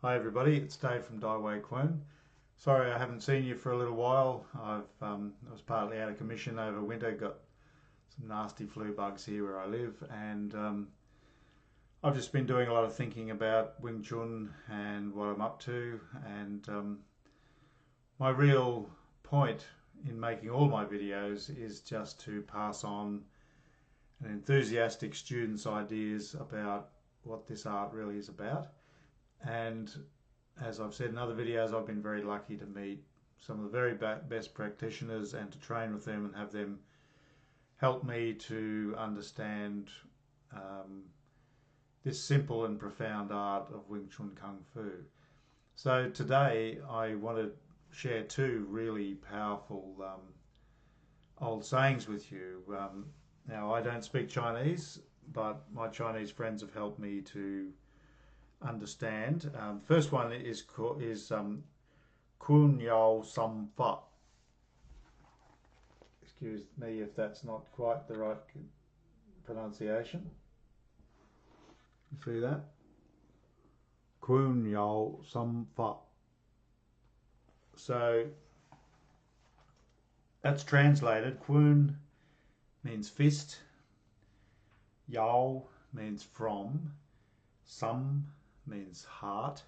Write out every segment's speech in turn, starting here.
Hi everybody, it's Dave from Chinese Wing Chun. Sorry I haven't seen you for a little while. I was partly out of commission over winter, got some nasty flu bugs here where I live, and I've just been doing a lot of thinking about Wing Chun and what I'm up to, and my real point in making all my videos is just to pass on an enthusiastic student's ideas about what this art really is about. And as I've said in other videos, I've been very lucky to meet some of the very best practitioners and to train with them and have them help me to understand this simple and profound art of Wing Chun Kung Fu. So today I want to share two really powerful old sayings with you. Now I don't speak Chinese, but my Chinese friends have helped me to understand. First one is Kun Yao Sam Fa. Excuse me if that's not quite the right pronunciation. You see that? Kun Yao Sam Fa. So that's translated. Kun means fist. Yao means from. Sam means heart,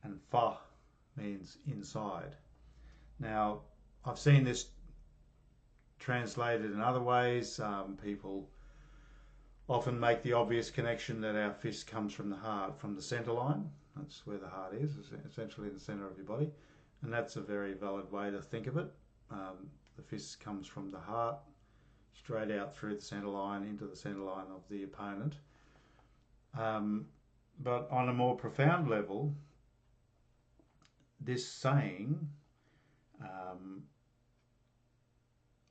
and fa means inside. Now, I've seen this translated in other ways. People often make the obvious connection that our fist comes from the heart, from the center line. That's where the heart is, essentially the center of your body, and that's a very valid way to think of it. The fist comes from the heart, straight out through the center line into the center line of the opponent. But on a more profound level, this saying,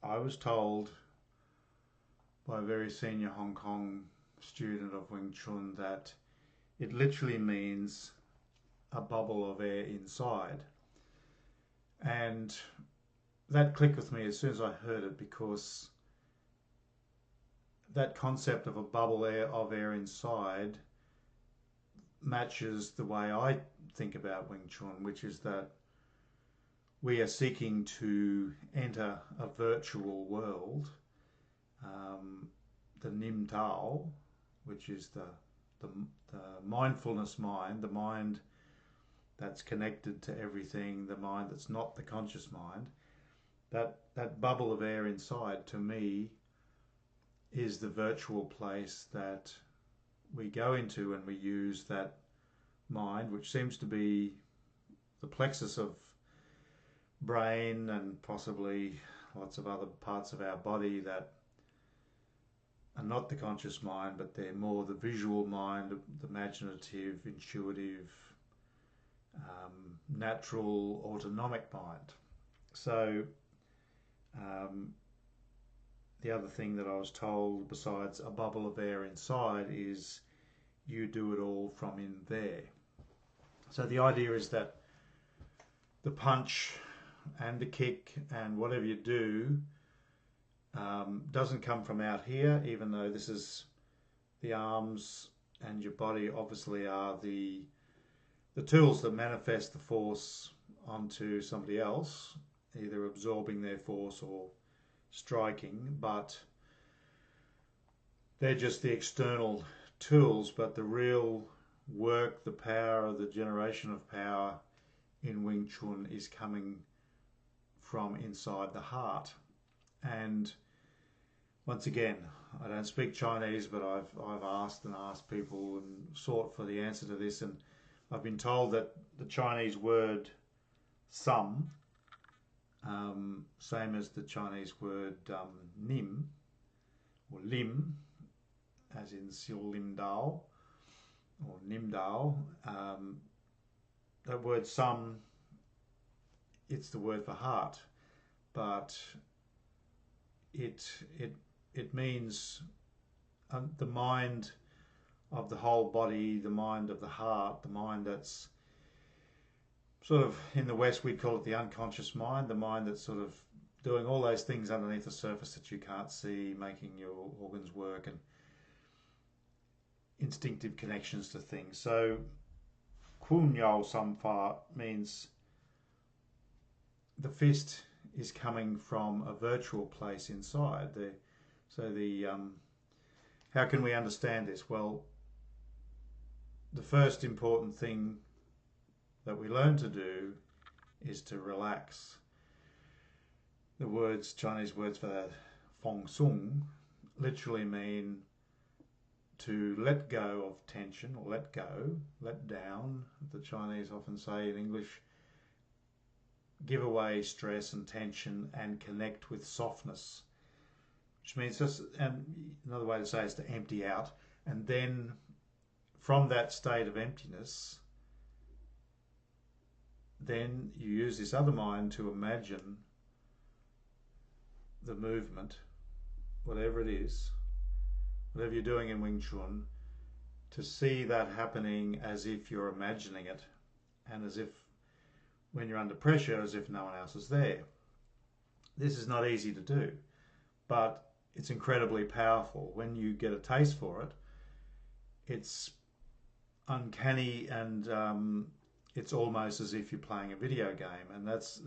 I was told by a very senior Hong Kong student of Wing Chun that it literally means a bubble of air inside. And that clicked with me as soon as I heard it, because that concept of a bubble of air inside matches the way I think about Wing Chun, which is that we are seeking to enter a virtual world, the Nim Tao, which is the mindfulness mind, the mind that's connected to everything, the mind that's not the conscious mind. That bubble of air inside, to me, is the virtual place that we go into when we use that mind, which seems to be the plexus of brain and possibly lots of other parts of our body that are not the conscious mind, but they're more the visual mind, the imaginative, intuitive, natural, autonomic mind. So the other thing that I was told, besides a bubble of air inside, is you do it all from in there. So the idea is that the punch and the kick and whatever you do doesn't come from out here, even though this is the arms and your body obviously are the tools that manifest the force onto somebody else, either absorbing their force or striking, but they're just the external tools. But the real work, the power, the generation of power in Wing Chun is coming from inside the heart. And once again, I don't speak Chinese, but I've asked people and sought for the answer to this, and I've been told that the Chinese word "sum," same as the Chinese word "nim" or "lim," as in Sil Lim Dao or Nim Dao. That word "sum," it's the word for heart, but it means the mind of the whole body, the mind of the heart, the mind that's sort of, in the West we'd call it the unconscious mind, the mind that's sort of doing all those things underneath the surface that you can't see, making your organs work and instinctive connections to things. So Kun Yao Samfa means the fist is coming from a virtual place inside. How can we understand this? Well, the first important thing that we learn to do is to relax. The Chinese words for that, feng sung, literally mean to let go of tension, or let go, let down. The Chinese often say in English, give away stress and tension and connect with softness, which means just, and another way to say is to empty out. And then from that state of emptiness, then you use this other mind to imagine the movement, whatever it is, whatever you're doing in Wing Chun, to see that happening as if you're imagining it, and as if when you're under pressure, as if no one else is there. This is not easy to do, but it's incredibly powerful. When you get a taste for it, it's uncanny, and it's almost as if you're playing a video game. And that's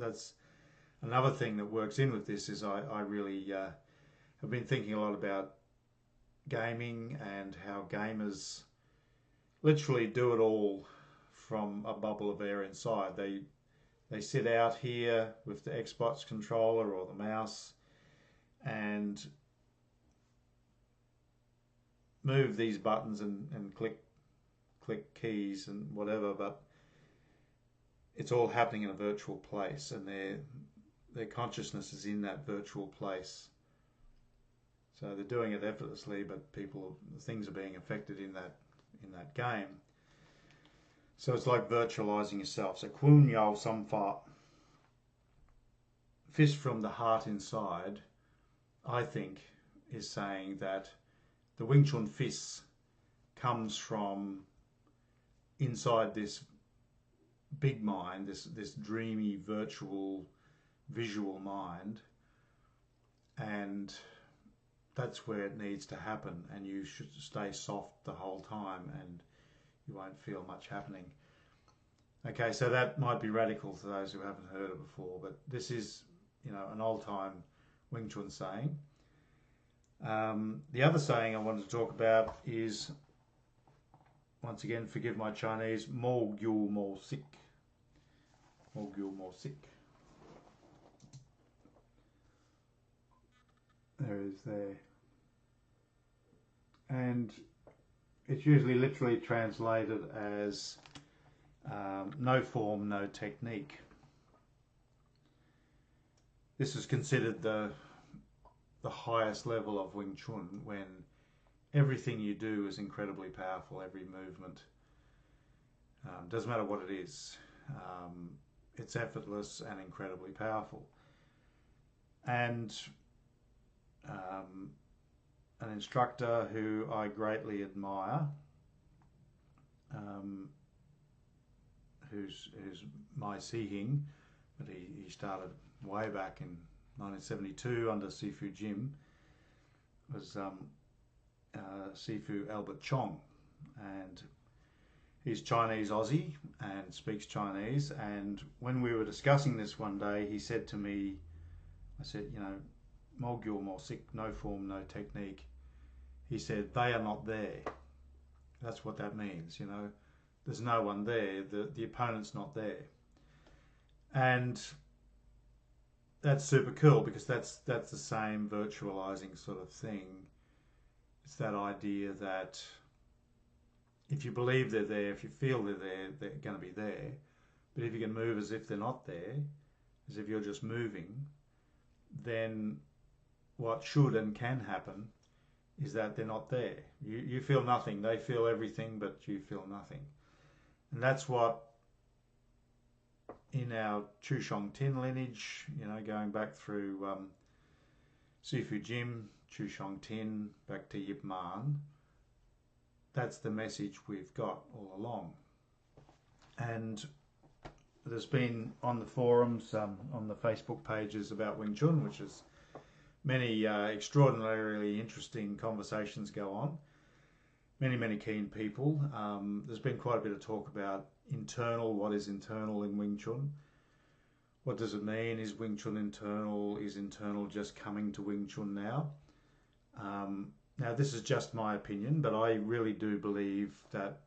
another thing that works in with this. Is I really have been thinking a lot about gaming and how gamers literally do it all from a bubble of air inside. They sit out here with the Xbox controller or the mouse and move these buttons and click keys and whatever, but it's all happening in a virtual place, and their consciousness is in that virtual place. So they're doing it effortlessly, but things are being affected in that game. So it's like virtualizing yourself. So Kun Yao Samfa, fist from the heart inside, I think, is saying that the Wing Chun fist comes from inside this big mind, this dreamy, virtual, visual mind, and that's where it needs to happen. And you should stay soft the whole time, and you won't feel much happening. Okay, so that might be radical to those who haven't heard it before, but this is, an old-time Wing Chun saying. The other saying I wanted to talk about is, once again, forgive my Chinese, mo gyu mo sik. Mo gyu mo sik. There it is there. And it's usually literally translated as no form, no technique. This is considered the highest level of Wing Chun, when everything you do is incredibly powerful, every movement. Doesn't matter what it is. It's effortless and incredibly powerful. And an instructor who I greatly admire, who's Mai Sihing, but he started way back in 1972 under Sifu Jim, was Sifu Albert Chong, and he's Chinese Aussie and speaks Chinese. And when we were discussing this one day, he said to me, I said, mo gyu mo sik, no form, no technique. He said, they are not there. That's what that means, There's no one there. The opponent's not there. And that's super cool, because that's the same virtualizing sort of thing. It's that idea that if you believe they're there, if you feel they're there, they're going to be there. But if you can move as if they're not there, as if you're just moving, then what should and can happen is that they're not there. You feel nothing. They feel everything, but you feel nothing. And that's what, in our Chu Shong Tin lineage, going back through Sifu Jim, Chu Shong Tin, back to Yip Man, that's the message we've got all along. And there's been on the forums, on the Facebook pages about Wing Chun, which is many extraordinarily interesting conversations go on. many keen people. There's been quite a bit of talk about internal, what is internal in Wing Chun? What does it mean? Is Wing Chun internal? Is internal just coming to Wing Chun now? Now, this is just my opinion, but I really do believe that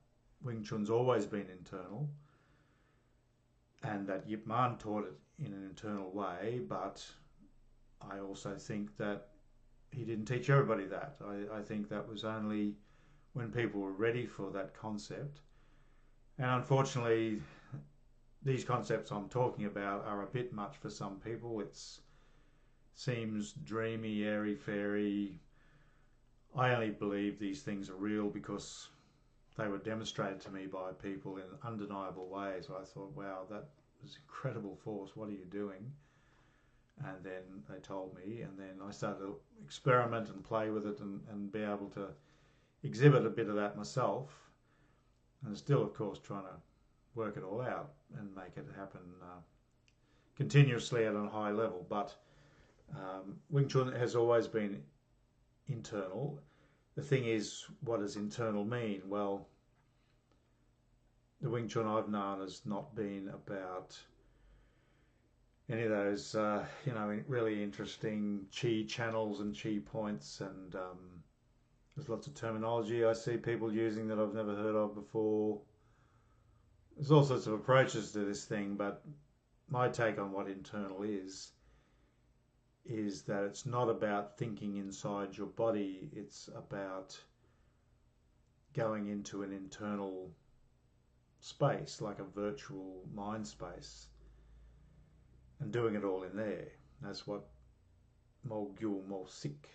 Wing Chun's always been internal, and that Yip Man taught it in an internal way, but I also think that he didn't teach everybody that. I think that was only when people were ready for that concept. And unfortunately, these concepts I'm talking about are a bit much for some people. It seems dreamy, airy-fairy. I only believe these things are real because they were demonstrated to me by people in undeniable ways. I thought, wow, that was incredible force. What are you doing? And then they told me, and then I started to experiment and play with it and be able to exhibit a bit of that myself. And still, of course, trying to work it all out and make it happen continuously at a high level. But Wing Chun has always been internal. The thing is, what does internal mean? Well, the Wing Chun I've known has not been about any of those, really interesting chi channels and chi points, and there's lots of terminology I see people using that I've never heard of before. There's all sorts of approaches to this thing, but my take on what internal is that it's not about thinking inside your body, it's about going into an internal space, like a virtual mind space, and doing it all in there. That's what Mo Gyul Mo Sik,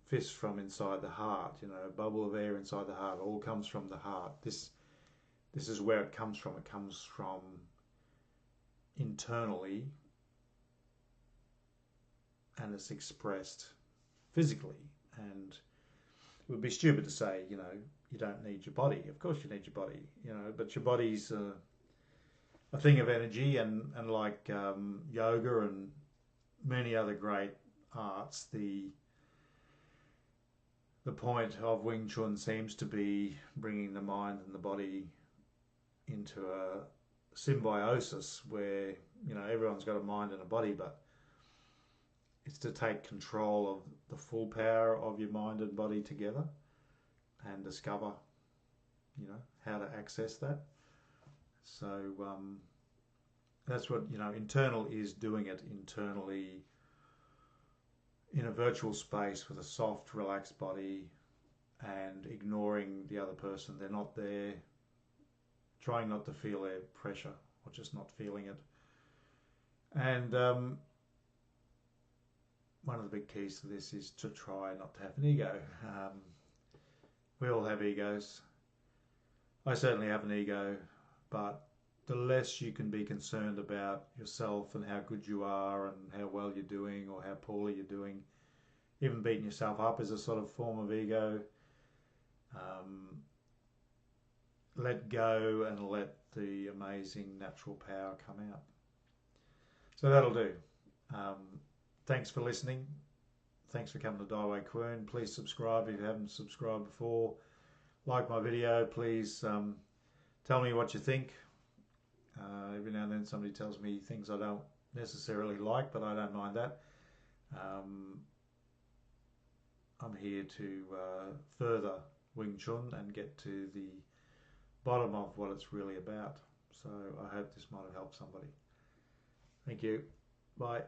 fist from inside the heart, a bubble of air inside the heart, all comes from the heart. This is where it comes from. It comes from internally, and it's expressed physically. And it would be stupid to say, you don't need your body. Of course you need your body, but your body's a thing of energy, and like yoga and many other great arts, the point of Wing Chun seems to be bringing the mind and the body into a symbiosis where, everyone's got a mind and a body, but it's to take control of the full power of your mind and body together and discover, how to access that. So that's what, internal is, doing it internally in a virtual space with a soft, relaxed body, and ignoring the other person. They're not there, trying not to feel their pressure, or just not feeling it. And one of the big keys to this is to try not to have an ego. We all have egos. I certainly have an ego, but the less you can be concerned about yourself and how good you are and how well you're doing or how poorly you're doing, even beating yourself up is a sort of form of ego. Let go and let the amazing natural power come out. So that'll do. Thanks for listening. Thanks for coming to Dai Wei Kwun. Please subscribe if you haven't subscribed before. Like my video. Please tell me what you think. Every now and then somebody tells me things I don't necessarily like, but I don't mind that. I'm here to further Wing Chun and get to the bottom of what it's really about. So I hope this might have helped somebody. Thank you. Bye.